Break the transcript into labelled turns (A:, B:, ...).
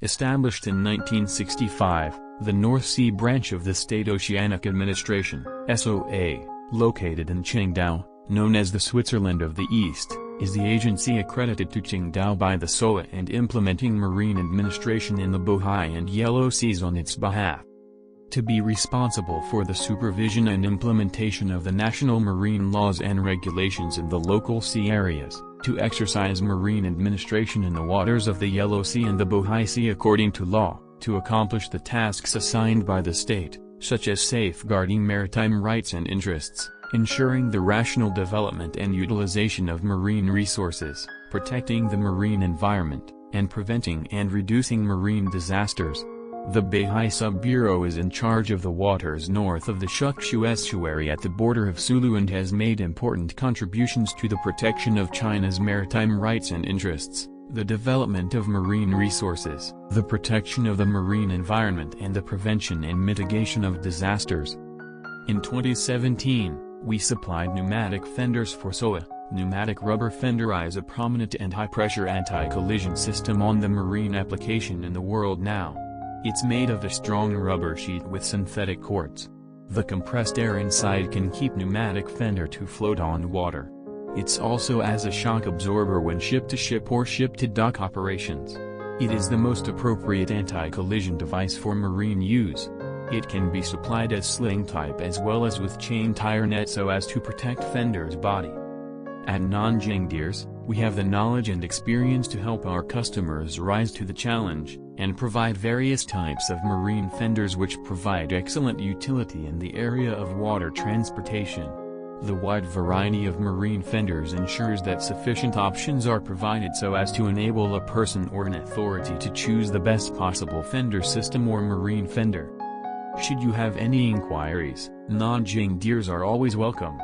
A: Established in 1965, the North Sea branch of the State Oceanic Administration (SOA), located in Qingdao, known as the Switzerland of the East, is the agency accredited to Qingdao by the SOA and implementing marine administration in the Bohai and Yellow Seas on its behalf. To be responsible for the supervision and implementation of the national marine laws and regulations in the local sea areas, to exercise marine administration in the waters of the Yellow Sea and the Bohai Sea according to law, to accomplish the tasks assigned by the state, such as safeguarding maritime rights and interests, ensuring the rational development and utilization of marine resources, protecting the marine environment, and preventing and reducing marine disasters. The Bohai Sub-Bureau is in charge of the waters north of the Shukshu estuary at the border of Sulu and has made important contributions to the protection of China's maritime rights and interests, the development of marine resources, the protection of the marine environment and the prevention and mitigation of disasters. In 2017, we supplied pneumatic fenders for SOA. Pneumatic rubber fender is a prominent and high-pressure anti-collision system on the marine application in the world now. It's made of a strong rubber sheet with synthetic cords. The compressed air inside can keep pneumatic fender to float on water. It's also as a shock absorber when ship-to-ship or ship-to-dock operations. It is the most appropriate anti-collision device for marine use. It can be supplied as sling-type as well as with chain tire net so as to protect fender's body. At Nanjing DEERS, we have the knowledge and experience to help our customers rise to the challenge, and provide various types of marine fenders which provide excellent utility in the area of water transportation. The wide variety of marine fenders ensures that sufficient options are provided so as to enable a person or an authority to choose the best possible fender system or marine fender. Should you have any inquiries, Nanjing DEERS are always welcome.